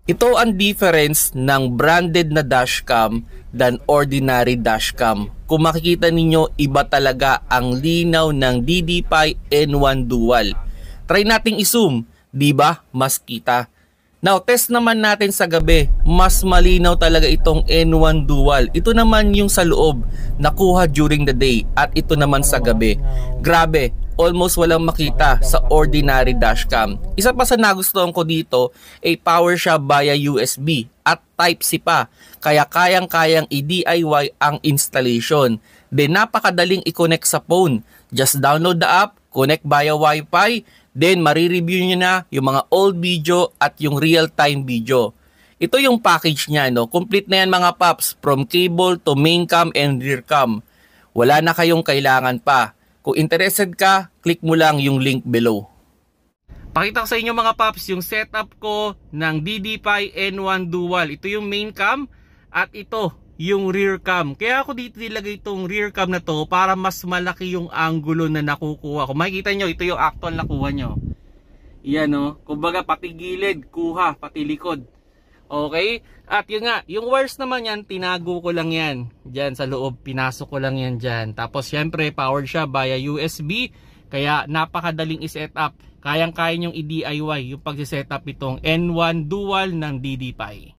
Ito ang difference ng branded na dashcam than ordinary dashcam. Kung makikita ninyo, iba talaga ang linaw ng DD-PI N1 Dual. Try nating i-zoom, di ba? Mas kita. Now, test naman natin sa gabi. Mas malinaw talaga itong N1 Dual. Ito naman yung sa loob, nakuha during the day. At ito naman sa gabi. Grabe, almost walang makita sa ordinary dashcam. Isa pa sa nagustuhan ko dito ay power siya via USB at Type-C pa. Kaya kayang-kayang i-DIY ang installation. Then napakadaling i-connect sa phone. Just download the app, connect via Wi-Fi, then marireview nyo na yung mga old video at yung real-time video. Ito yung package niya, no? Complete na yan mga paps, from cable to main cam and rear cam. Wala na kayong kailangan pa. Kung interested ka, click mo lang yung link below. Pakita ko sa inyo mga paps yung setup ko ng DD-PI N1 Dual. Ito yung main cam at ito yung rear cam. Kaya ako dito nilagay itong rear cam na to para mas malaki yung angulo na nakukuha ko. Makikita nyo, ito yung actual nakuha nyo. Yan o. Kumbaga pati gilid, kuha, pati likod. Okay? At yun nga, yung wires naman yan, tinago ko lang yan. Diyan sa loob, pinasok ko lang yan dyan. Tapos syempre, powered siya via USB. Kaya napakadaling i-set up. Kayang-kaya nyong i-DIY yung pag-set up itong N1 Dual ng DD-PI.